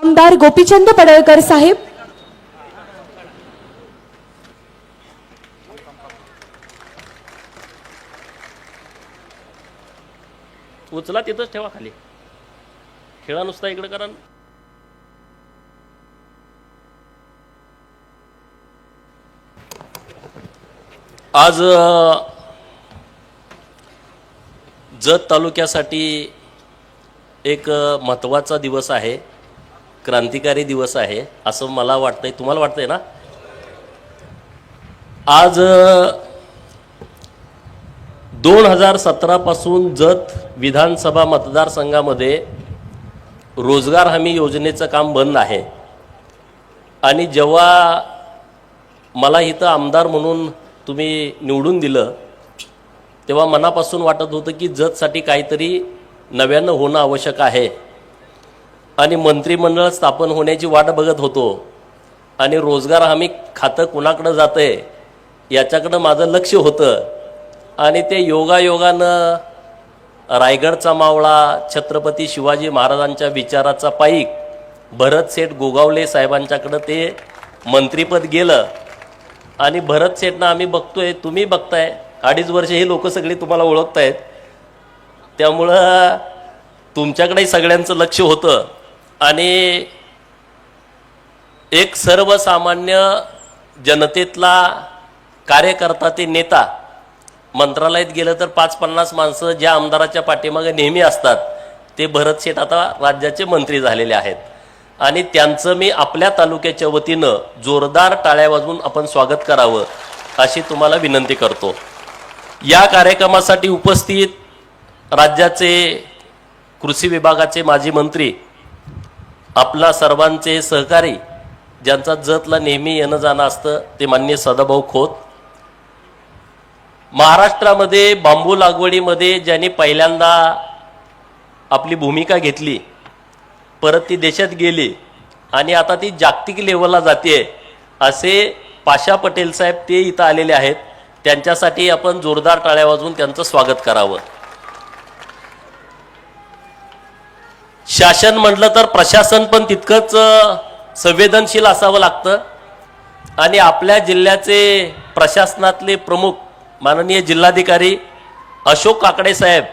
आमदार गोपीचंद पडळकर साहेब, उचला तिथंच ठेवा खाली, खेळा नुसता इकडे करा. आज जत तालुक्यासाठी एक महत्त्वाचा दिवस आहे, क्रांतिकारी दिवस आहे असं मला वाटतंय. तुम्हाला वाटतंय ना? आज 2017 पासून जत विधानसभा मतदारसंघामध्ये रोजगार हमी योजनेचं काम बंद आहे. आणि जेव्हा मला इथं आमदार म्हणून तुम्ही निवडून दिलं तेव्हा मनापासून वाटत होतं की जतसाठी काहीतरी नव्यानं होणं आवश्यक आहे. आणि मंत्रिमंडळ स्थापन होण्याची वाट बघत होतो. आणि रोजगार हमी खातं कुणाकडं जातंय याच्याकडं माझं लक्ष होतं. आणि ते योगायोगानं रायगडचा मावळा, छत्रपती शिवाजी महाराजांच्या विचाराचा पाईक भरत शेठ गोगावले साहेबांच्याकडं ते मंत्रिपद गेलं. आणि भरत शेठनं आम्ही बघतोय, तुम्ही बघताय, 2.5 वर्ष हे लोक सगळे तुम्हाला ओळखतायत. त्यामुळं तुमच्याकडे सगळ्यांचं लक्ष होतं. आणि एक सर्वसामान्य जनतेतला कार्यकर्ता ते नेता, मंत्रालयात गेलं तर 5-50 माणसं ज्या आमदाराच्या पाठीमागे नेहमी असतात ते भरत शेठ आता राज्याचे मंत्री झालेले आहेत. आणि त्यांचं मी आपल्या तालुक्याच्या वतीनं जोरदार टाळ्या वाजवून आपण स्वागत करावं अशी तुम्हाला विनंती करतो. या कार्यक्रमासाठी उपस्थित राज्याचे कृषी विभागाचे माजी मंत्री, आपला सर्वांचे सहकारी, ज्यांचा जतला नेहमी येणं जाणं असतं, ते माननीय सदाभाऊ खोत. महाराष्ट्रामध्ये बांबू लागवडीमध्ये ज्यांनी पहिल्यांदा आपली भूमिका घेतली, परत ती देशात गेली आणि आता ती जागतिक लेवलला जाते, असे पाशा पटेल साहेब ते इथं आलेले आहेत. त्यांच्यासाठी आपण जोरदार टाळ्या वाजवून त्यांचं स्वागत करावं. शासन म्हटलं तर प्रशासन पण तितकंच संवेदनशील असावं लागतं. आणि आपल्या जिल्ह्याचे प्रशासनातले प्रमुख माननीय जिल्हाधिकारी अशोक काकडे साहेब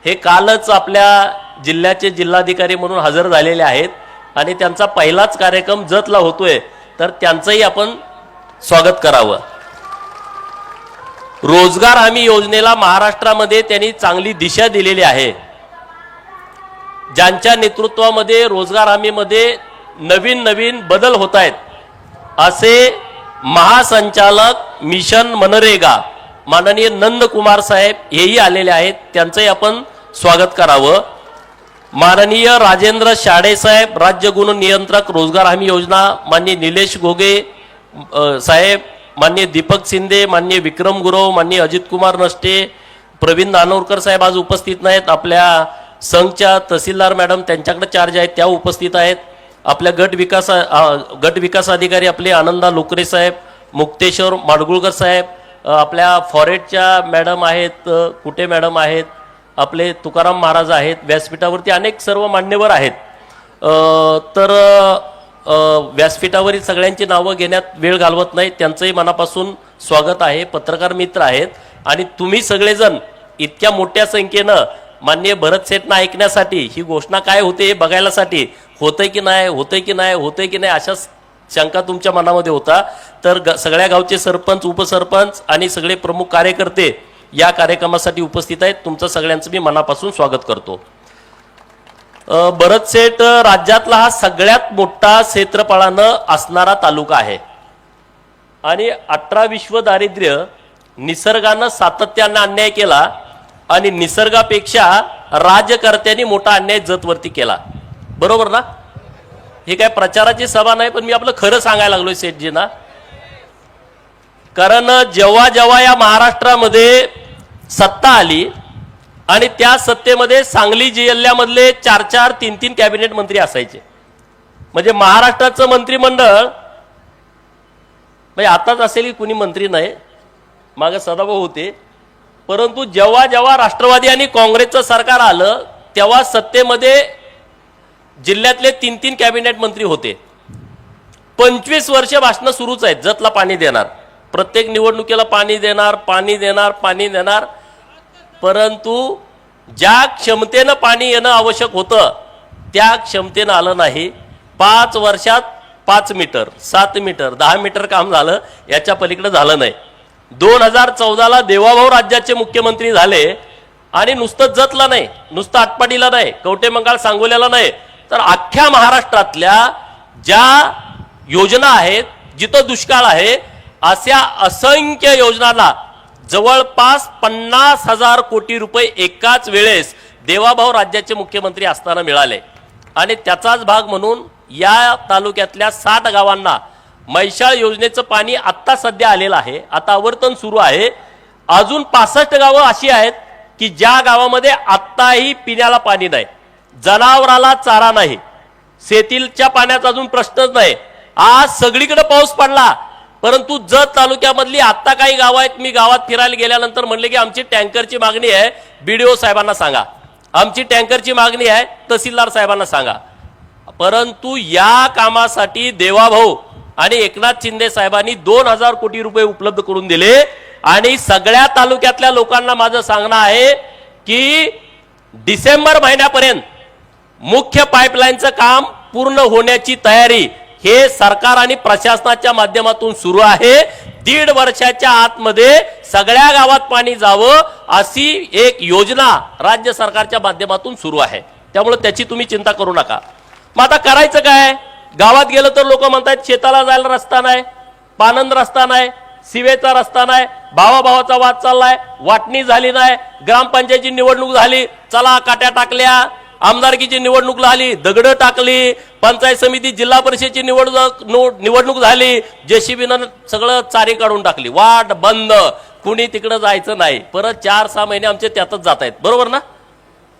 हे कालच आपल्या जिल्ह्याचे जिल्हाधिकारी म्हणून हजर झालेले आहेत. आणि त्यांचा पहिलाच कार्यक्रम जतला होतोय, तर त्यांचंही आपण स्वागत करावं. रोजगार हमी योजनेला महाराष्ट्रामध्ये त्यांनी चांगली दिशा दिलेली आहे. ज्यांच्या नेतृत्वामध्ये रोजगार हमीमध्ये नवीन नवीन बदल होत आहेत, असे महासंचालक मिशन मनरेगा माननीय नंदकुमार साहेब हेही आलेले आहेत. त्यांचंही आपण स्वागत करावं. माननीय राजेंद्र शाडे साहेब, राज्य गुण नियंत्रक रोजगार हमी योजना, माननीय निलेश घोगे साहेब, माननीय दीपक शिंदे, माननीय विक्रम गुरव, माननीय अजित कुमार नष्टे, प्रवीण नानोरकर साहेब आज उपस्थित नाहीत. आपल्या संघच्या तहसीलदार मॅडम त्यांच्याकडे चार्ज आहेत, त्या उपस्थित आहेत. आपल्या गट विकास अधिकारी आपले आनंदा लोकरे साहेब, मुक्तेश्वर माडगुळकर साहेब, आपल्या फॉरेटच्या मॅडम आहेत, कुटे मॅडम आहेत, आपले तुकाराम महाराज आहेत. व्यासपीठावरती अनेक सर्व मान्यवर आहेत. तर व्यासपीठावरील सगळ्यांची नावं घेण्यात वेळ घालवत नाही, त्यांचंही मनापासून स्वागत आहे. पत्रकार मित्र आहेत आणि तुम्ही सगळेजण इतक्या मोठ्या संख्येनं माननीय भरत शेठना ऐकण्यासाठी, ही घोषणा काय होते हे बघायलासाठी, होतंय की नाही होतंय की नाही होतंय की नाही अशा शंका तुमच्या मनामध्ये होता. तर सगळ्या गावचे सरपंच, उपसरपंच आणि सगळे प्रमुख कार्यकर्ते या कार्यक्रमासाठी उपस्थित आहेत. तुमचं सगळ्यांचं मी मनापासून स्वागत करतो. भरत शेठ राज्यातला हा सगळ्यात मोठा क्षेत्रफळानं असणारा तालुका आहे. आणि 18 विश्व दारिद्र्य निसर्गानं सातत्यानं अन्याय केला आणि निसर्गापेक्षा राजकर्त्यांनी मोठा अन्याय जतवरती केला. बरोबर ना? हे काय प्रचाराची सभा नाही, पण मी आपलं खरं सांगायला लागलोय शेठजींना. कारण जेव्हा जेव्हा या महाराष्ट्रामध्ये सत्ता आली आणि त्या सत्तेमध्ये सांगली जिल्ह्यामधले 4-4, 3-3 कॅबिनेट मंत्री असायचे. म्हणजे महाराष्ट्राचं मंत्रिमंडळ म्हणजे आताच असेल की कुणी मंत्री नाही, मागे सदाभाऊ होते. परंतु जेव्हा जेव्हा राष्ट्रवादी आणि काँग्रेसचं सरकार आलं तेव्हा सत्तेमध्ये जिल्ह्यातले 3-3 कॅबिनेट मंत्री होते. 25 वर्ष भाषणं सुरूच आहेत, जतला पाणी देणार, प्रत्येक निवडणुकीला पाणी देणार, पाणी देणार, पाणी देणार. परंतु ज्या क्षमतेनं पाणी येणं आवश्यक होतं त्या क्षमतेनं आलं नाही. 5 वर्षात 5 मीटर, 7 मीटर, 10 मीटर काम झालं, याच्या पलीकडे झालं नाही. 2014ला देवाभाऊ राज्याचे मुख्यमंत्री झाले आणि नुसतं जतला नाही, नुसतं आटपाडीला नाही, कवठेमंकाळ सांगोल्याला नाही, तर अख्ख्या महाराष्ट्रातल्या ज्या योजना आहेत, जिथं दुष्काळ आहे अशा असंख्य योजनांना जवळपास 50,000 कोटी रुपये एकाच वेळेस देवाभाऊ राज्याचे मुख्यमंत्री असताना मिळाले. आणि त्याचाच भाग म्हणून या तालुक्यातल्या 60 गावांना म्हैसाळ योजनेचं पाणी आत्ता सध्या आलेलं आहे, आता आवर्तन सुरू आहे. अजून 65 गावं अशी आहेत की ज्या गावामध्ये आत्ताही पिण्याला पाणी नाही, जनावराला चारा नाही, शेतीच्या पाण्याचा अजून प्रश्नच नाही. आज सगळीकडे पाऊस पडला, परंतु जत तालुक्यामधली आत्ता काही गावं आहेत, मी गावात फिरायला गेल्यानंतर म्हणले की आमची टँकरची मागणी आहे, BDO साहेबांना सांगा, आमची टँकरची मागणी आहे, तहसीलदार साहेबांना सांगा. परंतु या कामासाठी देवाभाऊ आणि एकनाथ शिंदे साहेबांनी 2,000 कोटी रुपये उपलब्ध करून दिले. आणि सगळ्या तालुक्यातल्या लोकांना माझं सांगणं आहे की डिसेंबर महिन्यापर्यंत मुख्य पाईपलाईनचं काम पूर्ण होण्याची तयारी हे सरकार आणि प्रशासनाच्या माध्यमातून सुरू आहे. 1.5 वर्षाच्या आतमध्ये सगळ्या गावात पाणी जावं अशी एक योजना राज्य सरकारच्या माध्यमातून सुरू आहे. त्यामुळे त्याची तुम्ही चिंता करू नका. मग आता करायचं काय? गावात गेलं तर लोक म्हणतात शेताला जायला रस्ता नाही, पानंद रस्ता नाही, सिवेचा रस्ता नाही, भावाभावाचा वाद चाललाय, वाटणी झाली नाही, ग्रामपंचायतीची निवडणूक झाली, चला काट्या टाकल्या, आमदारकीची निवडणूक झाली, दगडं टाकली, पंचायत समिती जिल्हा परिषदेची निवडणूक झाली, JCBनं सगळं चारी काढून टाकली, वाट बंद, कुणी तिकडे जायचं नाही. परत 4-6 महिने आमचे त्यातच जात आहेत, बरोबर ना?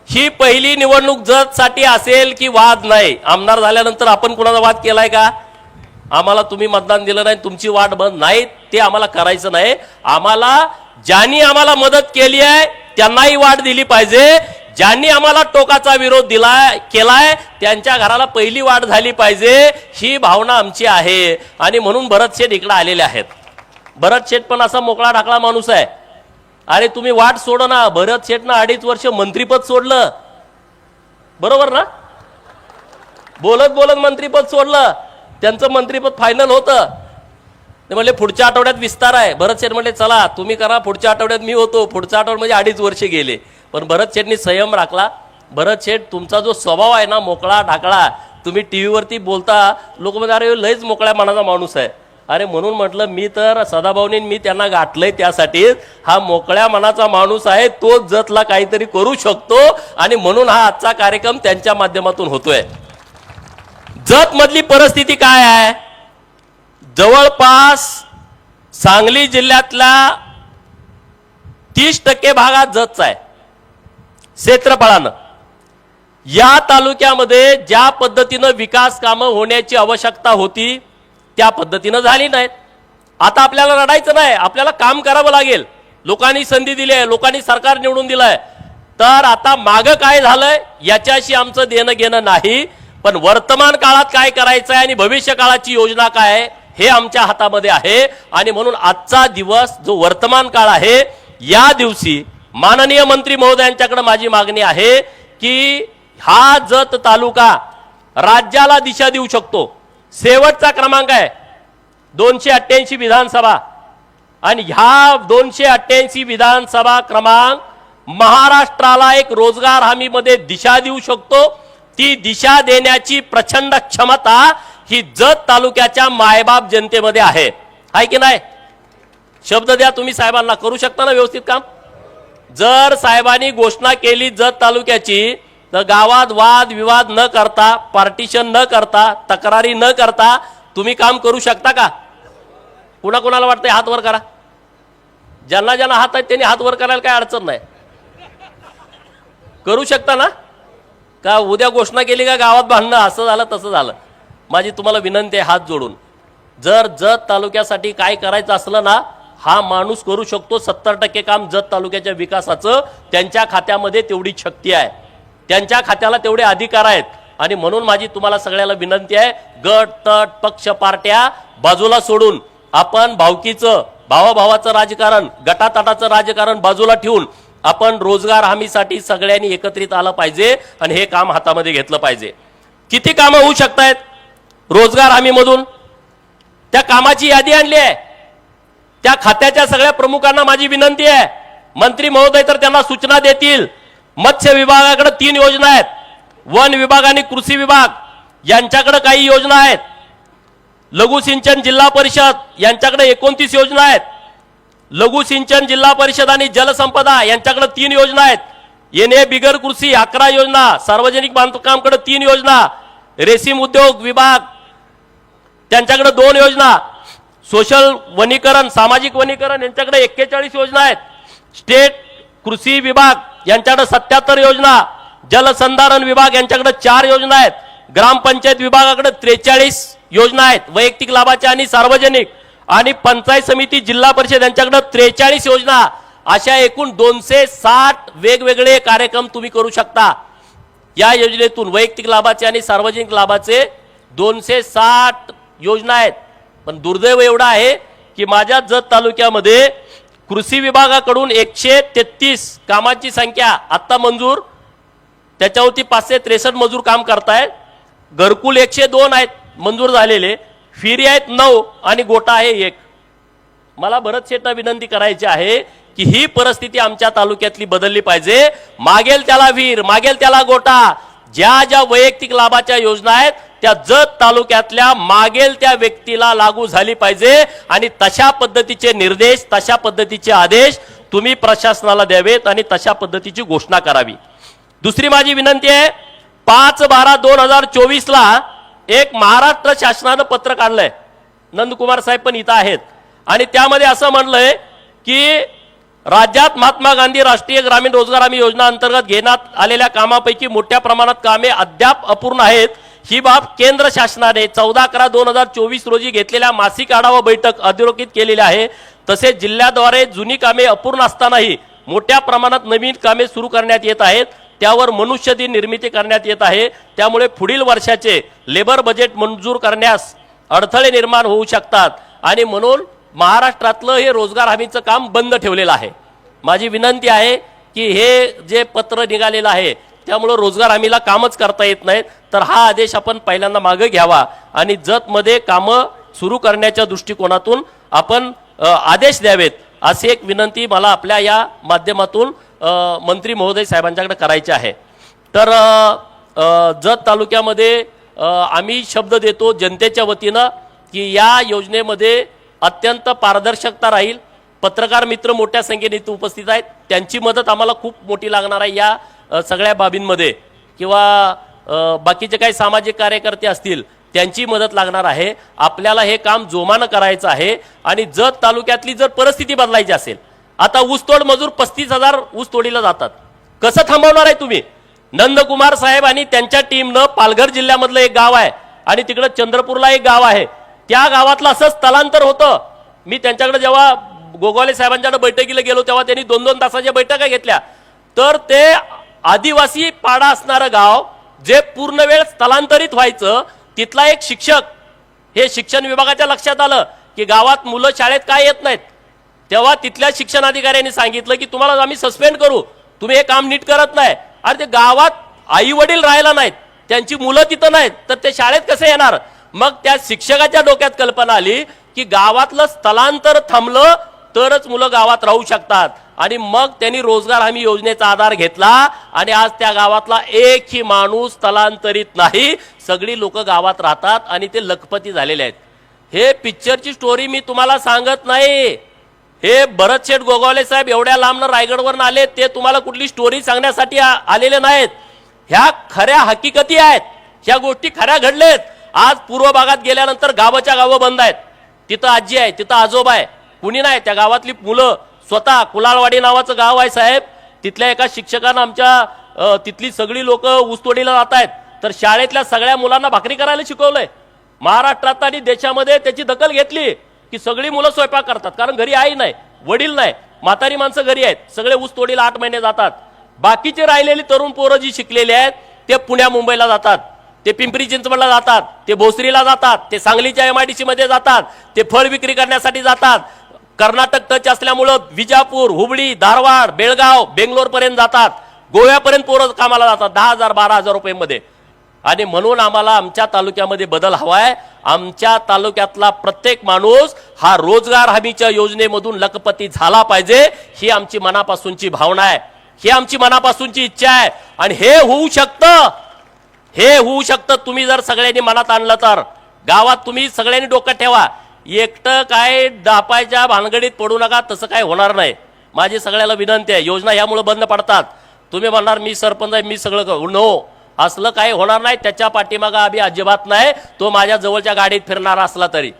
ही पहिली निवडणूक जत साठी असेल की वाद नाही. आमदार झाल्यानंतर आपण कुणाचा वाद केलाय का? आम्हाला तुम्ही मतदान दिलं नाही, तुमची वाट बंद नाही, ते आम्हाला करायचं नाही. आम्हाला ज्यांनी आम्हाला मदत केली आहे त्यांनाही वाट दिली पाहिजे, ज्यांनी आम्हाला टोकाचा विरोध केलाय त्यांच्या घराला पहिली वाट झाली पाहिजे, ही भावना आमची आहे. आणि म्हणून भरत शेठ इकडे आलेले आहेत. भरत शेठ पण असा मोकळा ढाकळा माणूस आहे. अरे तुम्ही वाट सोड ना, भरत शेठनं 2.5 वर्ष मंत्रीपद सोडलं, बरोबर ना? बोलत बोलत मंत्रीपद सोडलं, त्यांचं मंत्रीपद फायनल होतं. ते म्हणले पुढच्या आठवड्यात विस्तार आहे. भरत शेठ म्हणले चला तुम्ही करा, पुढच्या आठवड्यात मी होतो. पुढच्या आठवड्यात म्हणजे 2.5 वर्ष गेले. पण भरत शेठनी संयम राखला. भरत शेठ तुमचा जो स्वभाव आहे ना मोकळा ढाकळा, तुम्ही टीव्हीवरती बोलता, लोक म्हणजे अरे लयच मोकळ्या मनाचा माणूस आहे. अरे म्हणून म्हटलं मी तर सदाभाऊनी मी त्यांना गाठलंय त्यासाठी, हा मोकळ्या मनाचा माणूस आहे, तो जतला काहीतरी करू शकतो आणि म्हणून हा आजचा कार्यक्रम त्यांच्या माध्यमातून होतोय. जत मधली परिस्थिती काय आहे? जवळपास सांगली जिल्ह्यातला 30% भागात जतचा आहे क्षेत्रफळानं. या तालुक्यामध्ये ज्या पद्धतीनं विकास कामं होण्याची आवश्यकता होती त्या पद्धतीनं झाली नाहीत. आता आपल्याला रडायचं नाही, आपल्याला काम करावं लागेल. लोकांनी संधी दिली आहे, लोकांनी सरकार निवडून दिलंय. तर आता मागं काय झालंय याच्याशी आमचं देणं घेणं नाही, पण वर्तमान काळात काय करायचं आहे आणि भविष्य काळाची योजना काय आहे हे आमच्या हातामध्ये आहे. आणि म्हणून आजचा दिवस जो वर्तमान काळ आहे, या दिवशी माननीय मंत्री महोदयांच्याकडे माझी मागणी आहे की हा जत तालुका राज्याला दिशा देऊ शकतो. शेवटचा क्रमांक आहे 288 विधानसभा आणि ह्या 288 विधानसभा क्रमांक महाराष्ट्राला एक रोजगार हमीमध्ये दिशा देऊ शकतो. ती दिशा देण्याची प्रचंड क्षमता ही जत तालुक्याच्या मायबाप जनतेमध्ये आहे की नाही? शब्द द्या तुम्ही साहेबांना, करू शकता ना व्यवस्थित काम? जर साहेबांनी घोषणा केली जत तालुक्याची, तर गावात वाद विवाद न करता, पार्टिशन न करता, तक्रारी न करता तुम्ही काम करू शकता का? कुणाकुणाला वाटतंय हात वर करा. ज्यांना ज्यांना हात आहेत त्यांनी हात वर करायला काय अडचण नाही. करू शकता ना? का उद्या घोषणा केली का गावात भांडणं, असं झालं तसं झालं? माझी तुम्हाला विनंती आहे हात जोडून, जर जत तालुक्यासाठी काय करायचं असलं ना, हा माणूस करू शकतो. 70% काम जत तालुक्याच्या विकासाचं त्यांच्या खात्यामध्ये तेवढी शक्ती आहे, त्यांच्या खात्याला तेवढे अधिकार आहेत. आणि म्हणून माझी तुम्हाला सगळ्याला विनंती आहे, गट तट पक्ष पार्ट्या बाजूला सोडून आपण भावकीचं भावाभावाचं राजकारण गटातटाचं राजकारण बाजूला ठेवून आपण रोजगार हमीसाठी सगळ्यांनी एकत्रित आलं पाहिजे आणि हे काम हातामध्ये घेतलं पाहिजे. किती कामं होऊ शकतायत रोजगार हमीमधून? त्या कामाची यादी आणली आहे. त्या खात्याच्या सगळ्या प्रमुखांना माझी विनंती आहे, मंत्री महोदय तर त्यांना सूचना देतील. मत्स्य विभागाकडे 3 योजना आहेत, वन विभाग आणि कृषी विभाग यांच्याकडे काही योजना आहेत, लघु सिंचन जिल्हा परिषद यांच्याकडे 29 योजना आहेत, लघु सिंचन जिल्हा परिषद आणि जलसंपदा यांच्याकडे 3 योजना आहेत, येणे बिगर कृषी 11 योजना, सार्वजनिक बांधकामकडे 3 योजना, रेशीम उद्योग विभाग त्यांच्याकडे 2 योजना, सोशल वनीकरण सामाजिक वनीकरण यांच्याकडे 41 योजना आहेत, स्टेट कृषी विभाग यांच्याकडे 77 योजना, जलसंधारण विभाग यांच्याकडे 4 योजना आहेत, ग्रामपंचायत विभागाकडे 43 योजना आहेत वैयक्तिक लाभाच्या आणि सार्वजनिक, आणि पंचायत समिती जिल्हा परिषद यांच्याकडे 43 योजना. अशा एकूण 260 वेगवेगळे कार्यक्रम तुम्ही करू शकता या योजनेतून. वैयक्तिक लाभाचे आणि सार्वजनिक लाभाचे 260 योजना आहेत. पण दुर्दैव एवढा आहे की माझ्या जत तालुक्यामध्ये कृषी विभागाकडून 133 कामाची संख्या आत्ता मंजूर, त्याच्यावरती 563 मजूर काम करतायत. घरकुल 102 आहेत मंजूर झालेले, फिरी आहेत 9 आणि गोटा आहे 1. मला भरत शेठना विनंती करायची आहे की ही परिस्थिती आमच्या तालुक्यातली बदलली पाहिजे. मागेल त्याला विहीर, मागेल त्याला गोटा. ज्या ज्या वैयक्तिक लाभाच्या योजना आहेत त्या जत तालुक्यातल्या मागेल त्या व्यक्तीला लागू झाली पाहिजे आणि तशा पद्धतीचे निर्देश, तशा पद्धतीचे आदेश तुम्ही प्रशासनाला द्यावेत आणि तशा पद्धतीची घोषणा करावी. दुसरी माझी विनंती आहे, 5/12/2024 ला एक महाराष्ट्र शासनानं पत्र काढलंय, नंदकुमार साहेब पण इथं आहेत, आणि त्यामध्ये असं म्हणलंय की राज्यात महात्मा गांधी राष्ट्रीय ग्रामीण रोजगार हमी योजना अंतर्गत घेण्यात आलेल्या कामापैकी मोठ्या प्रमाणात कामे अद्याप अपूर्ण आहेत. ही बाब केंद्र शासनाने 14/11/2024 रोजी घेतलेल्या मासिक आढावा बैठक अधोरेखित केलेली आहे. तसेच जिल्ह्याद्वारे जुनी कामे अपूर्ण असतानाही मोठ्या प्रमाणात नवीन कामे सुरू करण्यात येत आहेत. त्यावर मनुष्यदिन निर्मिती करण्यात येत आहे. त्यामुळे पुढील वर्षाचे लेबर बजेट मंजूर करण्यास अडथळे निर्माण होऊ शकतात आणि म्हणून महाराष्ट्रातलं हे रोजगार हमीचं काम बंद ठेवलेलं आहे. माझी विनंती आहे की हे जे पत्र निघालेलं आहे त्यामुळे रोजगार हमीला कामच करता येत नाहीत, तर हा आदेश आपण पहिल्यांदा मागे घ्यावा आणि जतमध्ये कामं सुरू करण्याच्या दृष्टिकोनातून आपण आदेश द्यावेत, अशी एक विनंती मला आपल्या या माध्यमातून मंत्री महोदय साहेबांच्याकडे करायचे आहे. तर जत तालुक्यामध्ये आम्ही शब्द देतो जनतेच्या वतीनं की या योजनेमध्ये अत्यंत पारदर्शकता राहील. पत्रकार मित्र मोठ्या संख्येने इथे उपस्थित आहेत, त्यांची मदत आम्हाला खूप मोठी लागणार आहे या सगळ्या बाबींमध्ये, किंवा बाकीचे काही सामाजिक कार्यकर्ते असतील त्यांची मदत लागणार आहे. आपल्याला हे काम जोमानं करायचं आहे आणि जत तालुक्यातली जर परिस्थिती बदलायची असेल, आता ऊसतोड मजूर 35,000 ऊस तोडीला जातात, कसं थांबवणार आहे तुम्ही? नंदकुमार साहेब आणि त्यांच्या टीमनं पालघर जिल्ह्यामधलं एक गाव आहे आणि तिकडे चंद्रपूरला एक गाव आहे, त्या गावातलं असं स्थलांतर होतं. मी त्यांच्याकडे जेव्हा गोगावले साहेबांच्याकडे बैठकीला गेलो तेव्हा त्यांनी 2-2 तासाच्या बैठका घेतल्या. तर ते आदिवासी पाडा असणारं गाव जे पूर्ण वेळ स्थलांतरित व्हायचं, तिथला एक शिक्षक, हे शिक्षण विभागाच्या लक्षात आलं की गावात मुलं शाळेत काय येत नाहीत, तेव्हा तिथल्या शिक्षण अधिकाऱ्यांनी सांगितलं की तुम्हाला आम्ही सस्पेंड करू, तुम्ही हे काम नीट करत नाही. आणि ते गावात आई वडील राहायला नाहीत, त्यांची मुलं तिथं नाहीत, तर ते शाळेत कसे येणार? मग त्या शिक्षकाच्या डोक्यात कल्पना आली की गावातलं स्थलांतर थांबलं तरच मुलं गावात राहू शकतात, आणि मग त्यांनी रोजगार हमी योजनेचा आधार घेतला आणि आज त्या गावातला एकही माणूस स्थलांतरित नाही, सगळी लोक गावात राहतात आणि ते लखपती झालेले आहेत. हे पिक्चरची स्टोरी मी तुम्हाला सांगत नाही, हे भरत शेठ गोगावले साहेब एवढ्या लांबनं रायगडवरून आले, ते तुम्हाला कुठली स्टोरी सांगण्यासाठी आलेले नाहीत. ह्या खऱ्या हकीकती आहेत, ह्या गोष्टी खऱ्या घडलेत. आज पूर्व भागात गेल्यानंतर गावाच्या गावं बंद आहेत, तिथं आजी आहे, तिथं आजोबा आहे, कुणी नाही. त्या गावातली मुलं स्वतः कुलाळवाडी नावाचं गाव आहे साहेब, तिथल्या एका शिक्षकानं आमच्या तिथली सगळी लोक ऊसतोडीला जात आहेत, तर शाळेतल्या सगळ्या मुलांना भाकरी करायला शिकवलंय. महाराष्ट्रात आणि देशामध्ये त्याची दखल घेतली की सगळी मुलं स्वयंपाक करतात, कारण घरी आई नाही, वडील नाही, म्हातारी माणसं घरी आहेत, सगळे ऊसतोडीला 8 महिने जातात. बाकीचे राहिलेली तरुण पोरं जी शिकलेली आहेत ते पुण्या मुंबईला जातात. ते पिंपरी चिंचवडला जातात, ते भोसरीला जातात, ते सांगलीच्या MIDC मध्ये जातात, ते फळ विक्री करण्यासाठी जातात. कर्नाटक टच असल्यामुळं विजापूर, हुबळी, धारवाड, बेळगाव, बेंगलोर पर्यंत जातात, गोव्यापर्यंत पोरं कामाला जातात 10,000 12,000 रुपये मध्ये. आणि म्हणून आम्हाला आमच्या तालुक्यामध्ये बदल हवाय. आमच्या तालुक्यातला प्रत्येक माणूस हा रोजगार हमीच्या योजनेमधून लखपती झाला पाहिजे, ही आमची मनापासूनची भावना आहे, ही आमची मनापासूनची इच्छा आहे. आणि हे होऊ शकतं तुम्ही जर सगळ्यांनी मनात आणलं तर. गावात तुम्ही सगळ्यांनी डोकं ठेवा, एकटं काय दापायच्या भानगडीत पडू नका, तसं काय होणार नाही. माझी सगळ्याला विनंती आहे. योजना यामुळे बंद पडतात. तुम्ही म्हणणार मी सरपंच आहे, मी सगळं करू, नो, असलं काही होणार नाही. त्याच्या पाठीमागं आम्ही अजिबात नाही. तो माझ्या जवळच्या गाडीत फिरणारा असला तरी.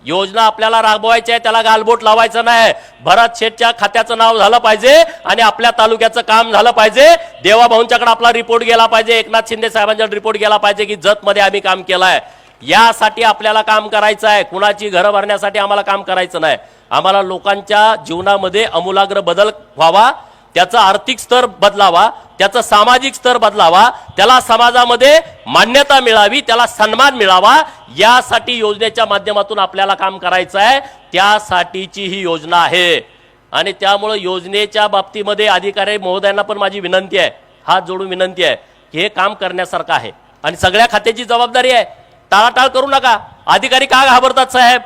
योजना आपल्याला राबवायची आहे, त्याला गालबोट लावायचं नाही. भरत शेठच्या खात्याचं नाव झालं पाहिजे आणि आपल्या तालुक्याचं काम झालं पाहिजे. देवाभाऊंच्याकडे आपला रिपोर्ट गेला पाहिजे, एकनाथ शिंदे साहेबांच्याकडे रिपोर्ट गेला पाहिजे की जतमध्ये आम्ही काम केलंय. यासाठी आपल्याला काम करायचं आहे. कुणाची घरं भरण्यासाठी आम्हाला काम करायचं नाही. आम्हाला लोकांच्या जीवनामध्ये आमूलाग्र बदल व्हावा, त्याचा आर्थिक स्तर बदलावा, त्याचा सामाजिक स्तर बदलावा, त्याला समाजामध्ये मान्यता मिळावी, त्याला सन्मान मिळावा, यासाठी योजनेच्या माध्यमातून आपल्याला काम करायचं आहे. त्यासाठीची ही योजना आहे. आणि त्यामुळे योजनेच्या बाबतीमध्ये अधिकारी महोदयांना पण माझी विनंती आहे, हात जोडून विनंती आहे की हे काम करण्यासारखं आहे आणि सगळ्या खात्याची जबाबदारी आहे. टाळाटाळ करू नका. अधिकारी का घाबरतात साहेब?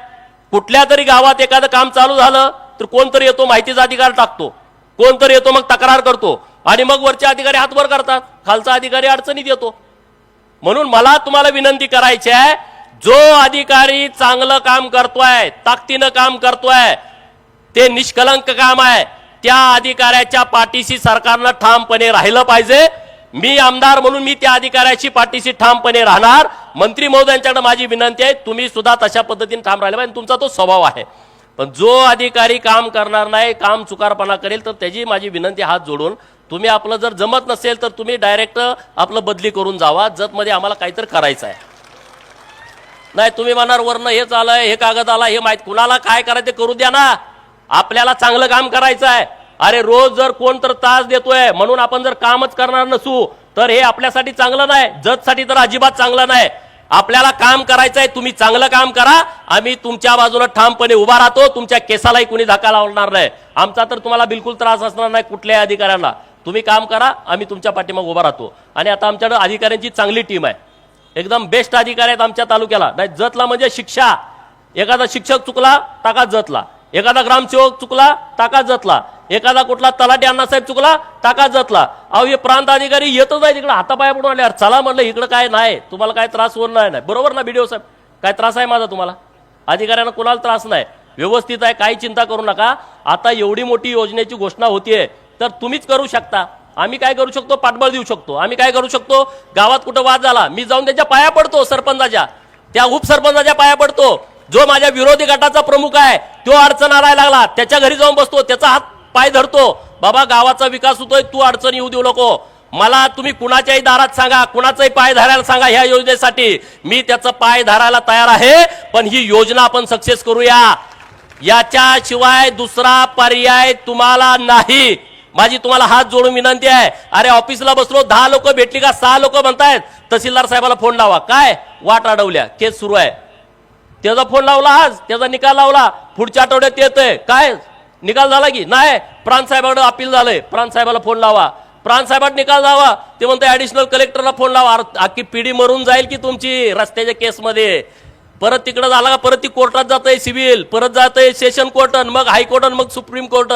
कुठल्या तरी गावात एखादं काम चालू झालं तर कोणतरी येतो माहितीचा अधिकार टाकतो, कोणतरी येतो मग तक्रार करतो आणि मग वरचे अधिकारी हातवर करतात, खालचा अधिकारी अडचणीत येतो. म्हणून मला तुम्हाला विनंती करायची आहे, जो अधिकारी चांगलं काम करतोय, ताकदीनं काम करतोय, ते निष्कलंक काम आहे, त्या अधिकाऱ्याच्या पाठीशी सरकारनं ठामपणे राहिलं पाहिजे. मी आमदार म्हणून मी त्या अधिकाऱ्याची पाठीशी ठामपणे राहणार. मंत्री महोदयांच्याकडे माझी विनंती आहे, तुम्ही सुद्धा तशा पद्धतीने ठाम राहिला पाहिजे. तुमचा तो स्वभाव आहे. पण जो अधिकारी काम करणार नाही, काम चुकारपणा करेल, तर त्याची माझी विनंती हात जोडून, तुम्ही आपलं जर जमत नसेल तर तुम्ही डायरेक्ट आपलं बदली करून जावा. जतमध्ये आम्हाला काहीतरी करायचं आहे. नाही तुम्ही म्हणणार वरनं हे चालय, हे कागद आला, हे माहित, कुणाला काय करायचं करू द्या ना. आपल्याला चांगलं काम करायचं आहे. अरे रोज जर कोण तर त्रास देतोय म्हणून आपण जर कामच करणार नसू तर हे आपल्यासाठी चांगलं नाही, जतसाठी तर अजिबात चांगलं नाही. आपल्याला काम करायचं आहे, तुम्ही चांगलं काम करा, आम्ही तुमच्या बाजूला ठामपणे उभा राहतो. तुमच्या केसालाही कुणी धक्का लावणार नाही. आमचा तर तुम्हाला बिलकुल त्रास असणार नाही कुठल्याही अधिकाऱ्यांना. तुम्ही काम करा, आम्ही तुमच्या पाठीमागे उभा राहतो. आणि आता आमच्याकडे अधिकाऱ्यांची चांगली टीम आहे, एकदम बेस्ट अधिकारी आहेत आमच्या तालुक्याला. नाही जतला म्हणजे शिक्षा, एखादा शिक्षक चुकला टाका जतला, एखादा ग्रामसेवक चुकला टाका जतला, एखादा कुठला तलाठी अण्णासाहेब चुकला टाका जतला. अहो हे प्रांत अधिकारी येतच आहे तिकडे, हातापाया पडून आले, चला म्हणलं इकडे काय नाही, तुम्हाला काय त्रास होणार नाही. बरोबर ना बीडीओ साहेब? काय त्रास आहे माझा तुम्हाला? अधिकाऱ्यांना कोणाला त्रास नाही, व्यवस्थित आहे, काही चिंता करू नका. आता एवढी मोठी योजनेची घोषणा होतीये तर तुम्हीच करू शकता. आम्ही काय करू शकतो? पाठबळ देऊ शकतो. आम्ही काय करू शकतो? गावात कुठं वाद झाला, मी जाऊन त्याच्या पाया पडतो, सरपंचाच्या, त्या उपसरपंचाच्या पाया पडतो. जो माझ्या विरोधी गटाचा प्रमुख आहे तो अडचण आणायला लागला, त्याच्या घरी जाऊन बसतो, त्याचा हात पाय धरतो. बाबा गावाचा विकास होतोय, तू अडचण येऊ देऊ नको. मला तुम्ही कुणाच्याही दारात सांगा, कुणाचाही पाय धरायला सांगा ह्या योजनेसाठी, मी त्याचा पाय धरायला तयार आहे. पण ही योजना आपण सक्सेस करूया, याच्याशिवाय दुसरा पर्याय तुम्हाला नाही. माझी तुम्हाला हात जोडून विनंती आहे. अरे ऑफिसला बसलो, 10 लोक भेटली का 6 लोक म्हणतायत तहसीलदार साहेबाला फोन लावा. काय वाट अडवल्या, केस सुरू आहे. त्याचा फोन लावला, आज त्याचा निकाल लावला, पुढच्या आठवड्यात येतोय. काय निकाल झाला की नाही? प्रांत साहेबांकडे अपील झालंय, प्रांत साहेबाला फोन लावा, प्रांत साहेबांना निकाल लावा. ते म्हणते ऍडिशनल कलेक्टरला फोन लावा. अख्खी पिढी मरून जाईल की तुमची रस्त्याच्या केसमध्ये. परत तिकडे झाला का परत ती कोर्टात जातंय, सिव्हिल परत जातंय सेशन कोर्ट, मग हायकोर्ट, मग सुप्रीम कोर्ट.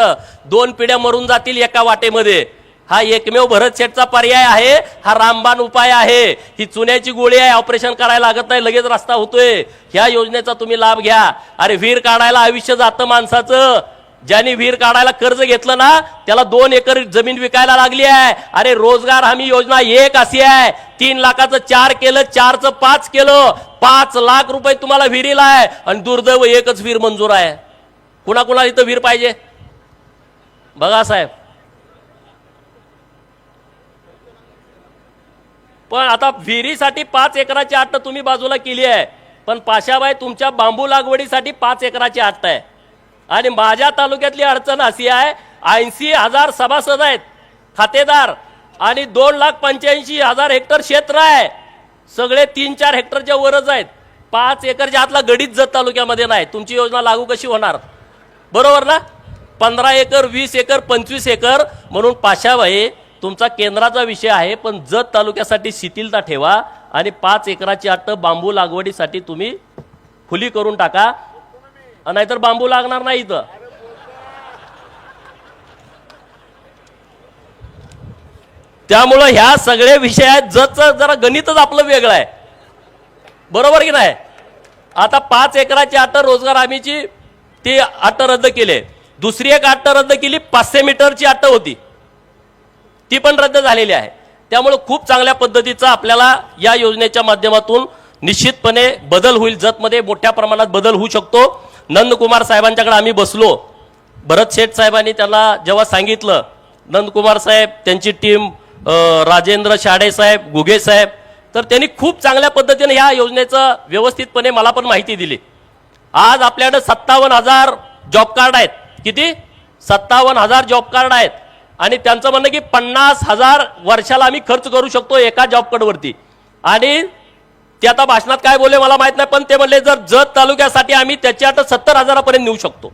2 पिढ्या मरून जातील एका वाटेमध्ये. हा एकमेव भरत शेठचा पर्याय आहे, हा रामबाण उपाय आहे. ही चुन्याची गोळी आहे, ऑपरेशन करायला लागत नाही, लगेच रस्ता होतोय. ह्या योजनेचा तुम्ही लाभ घ्या. अरे विहीर काढायला आयुष्य जातं माणसाचं. ज्यांनी विहीर काढायला कर्ज घेतलं ना त्याला 2 एकर जमीन विकायला लागली आहे. अरे रोजगार हमी योजना एक अशी आहे, 3 लाखाचं 4 केलं, 4चं 5 केलं, 5 लाख रुपये तुम्हाला विहिरीला आहे. आणि दुर्दैव एकच विहीर मंजूर आहे. कुणाकुणा इथं विहीर पाहिजे बघा साहेब. पण आता विहिरीसाठी 5 एकराची अट तुम्ही बाजूला केली आहे, पण पाशाबाई तुमच्या बांबू लागवडीसाठी 5 एकराची अट आहे. आणि माझ्या तालुक्यातली अडचण अशी आहे, 80,000 सभासद आहेत खातेदार आणि 2,85,000 हेक्टर क्षेत्र आहे. सगळे 3-4 हेक्टरच्या वरच आहेत. 5 एकरच्या आतला गडीच जत तालुक्यामध्ये नाही. तुमची योजना लागू कशी होणार? बरोबर ना? 15 एकर, 20 एकर, 25 एकर म्हणून पाशाबाई तुमचा केंद्राचा विषय आहे, पण जत तालुक्यासाठी शिथिलता ठेवा आणि 5 एकराची अट बांबू लागवडीसाठी तुम्ही खुली करून टाका, नाहीतर बांबू लागणार नाही इथं. त्यामुळं ह्या सगळे विषय आहेत. जतचं जरा गणितच आपलं वेगळं आहे, बरोबर की नाही? आता 5 एकराची अट रोजगार हमीची ती अट रद्द केली. दुसरी एक अट रद्द केली, 500 मीटरची अट होती, ती पण रद्द झालेली आहे. त्यामुळे खूप चांगल्या पद्धतीचा आपल्याला या योजनेच्या माध्यमातून निश्चितपणे बदल होईल. जतमध्ये मोठ्या प्रमाणात बदल होऊ शकतो. नंदकुमार साहेबांच्याकडे आम्ही बसलो. भरत शेठ साहेबांनी त्यांना जेव्हा सांगितलं, नंदकुमार साहेब, त्यांची टीम, राजेंद्र शाडे साहेब, गुगे साहेब, तर त्यांनी खूप चांगल्या पद्धतीने या योजनेचं व्यवस्थितपणे मला पण माहिती दिली. आज आपल्याकडे 57,000 जॉब कार्ड आहेत. किती? 57,000 जॉब कार्ड आहेत. आणि त्यांचं म्हणणं की 50,000 वर्षाला आम्ही खर्च करू शकतो एका जॉब कार्डवरती. आणि ते आता भाषणात काय बोलले मला माहित नाही, पण ते म्हणले जर जत तालुक्यासाठी आम्ही त्याची आता 70,000 नेऊ शकतो.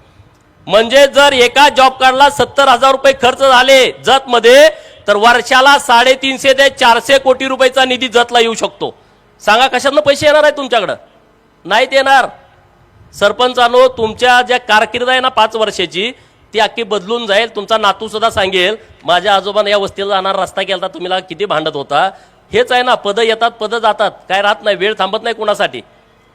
म्हणजे जर एका जॉब कार्डला 70,000 रुपये खर्च झाले जतमध्ये, तर वर्षाला 350 ते 400 कोटी रुपयाचा निधी जतला येऊ शकतो. सांगा कशातनं पैसे येणार आहे तुमच्याकडं? नाहीत येणार. सरपंचांनो, तुमच्या ज्या कारकीर्द आहे ना 5 वर्षाची, ती अख्खी बदलून जाईल. तुमचा नातू सुद्धा सांगेल, माझ्या आजोबाने या वस्तीला जाणार रस्ता केला, तुम्ही किती भांडत होता. हेच आहे ना, पदं येतात पदं जातात, काय राहत नाही, वेळ थांबत नाही कुणासाठी.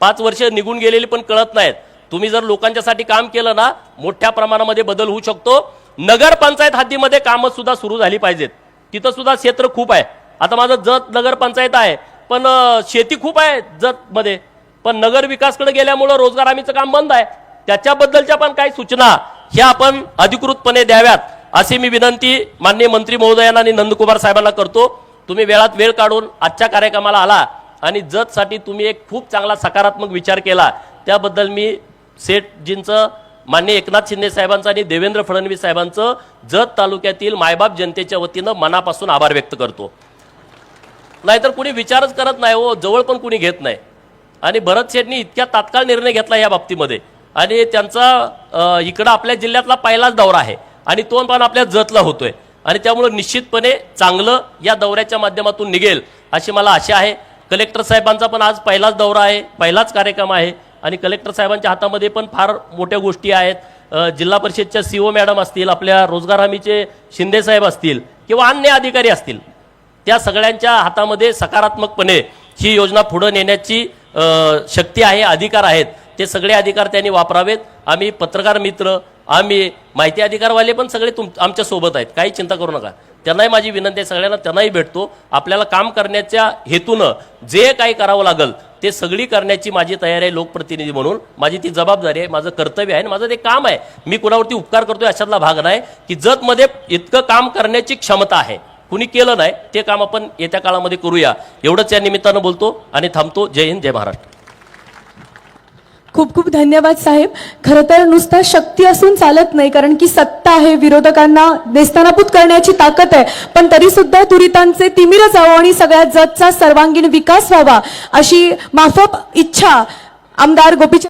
5 वर्ष निघून गेलेली पण कळत नाहीत. तुम्ही जर लोकांच्यासाठी काम केलं ना, मोठ्या प्रमाणामध्ये बदल होऊ शकतो. नगरपंचायत हद्दीमध्ये कामं सुद्धा सुरू झाली पाहिजेत. तिथं सुद्धा क्षेत्र खूप आहे. आता माझं जत नगरपंचायत आहे, पण शेती खूप आहे जतमध्ये, पण नगर विकासकडे गेल्यामुळं रोजगार हमीचं काम बंद आहे. त्याच्याबद्दलच्या पण काही सूचना ह्या आपण अधिकृतपणे द्याव्यात, अशी मी विनंती माननीय मंत्री महोदयांना आणि नंदकुमार साहेबांना करतो. तुम्ही वेळात वेळ काढून आजच्या कार्यक्रमाला आला आणि जतसाठी तुम्ही एक खूप चांगला सकारात्मक विचार केला, त्याबद्दल मी सेठजींचं, माननीय एकनाथ शिंदे साहेबांचं आणि देवेंद्र फडणवीस साहेबांचं जत तालुक्यातील मायबाप जनतेच्या वतीनं मनापासून आभार व्यक्त करतो. नाहीतर कुणी विचारच करत नाही हो, जवळ पण कुणी घेत नाही. आणि भरत शेठनी इतक्या तात्काळ निर्णय घेतला या बाबतीमध्ये, आणि त्यांचा इकडं आपल्या जिल्ह्यातला पहिलाच दौरा आहे आणि तो पण आपल्या जतला होतोय. आणि त्यामुळे निश्चितपणे चांगलं या दौऱ्याच्या माध्यमातून निघेल अशी मला आशा आहे. कलेक्टर साहेबांचा पण आज पहिलाच दौरा आहे, पहिलाच कार्यक्रम आहे आणि कलेक्टर साहेबांच्या हातामध्ये पण फार मोठ्या गोष्टी आहेत. जिल्हा परिषदच्या CO मॅडम असतील, आपल्या रोजगार हमीचे शिंदे साहेब असतील किंवा अन्य अधिकारी असतील, त्या सगळ्यांच्या हातामध्ये सकारात्मकपणे ही योजना पुढे नेण्याची शक्ती आहे, अधिकार आहेत. ते सगळे अधिकार त्यांनी वापरावेत. आम्ही पत्रकार मित्र, आम्ही माहिती अधिकारवाले पण सगळे आमच्या सोबत आहेत, काही चिंता करू नका. त्यांनाही माझी विनंती आहे, सगळ्यांना त्यांनाही भेटतो. आपल्याला काम करण्याच्या हेतूनं जे काही करावं लागेल ते सगळी करण्याची माझी तयारी आहे. लोकप्रतिनिधी म्हणून माझी ती जबाबदारी आहे, माझं कर्तव्य आहे आणि माझं ते काम आहे. मी कुणावरती उपकार करतोय अशातला भाग नाही. की जतमध्ये इतकं काम करण्याची क्षमता आहे, कुणी केलं नाही, ते काम आपण येत्या काळामध्ये करूया, एवढंच या निमित्तानं बोलतो आणि थांबतो. जय हिंद, जय महाराष्ट्र. खूप खूप धन्यवाद साहेब. खरं तर नुसता शक्ती असून चालत नाही, कारण की सत्ता आहे, विरोधकांना नेस्तनाबूत करण्याची ताकद आहे, पण तरी सुद्धा तुरितांचे तिमिर जावं आणि सगळ्या जतचा सर्वांगीण विकास व्हावा अशी माफक इच्छा आमदार गोपीचंद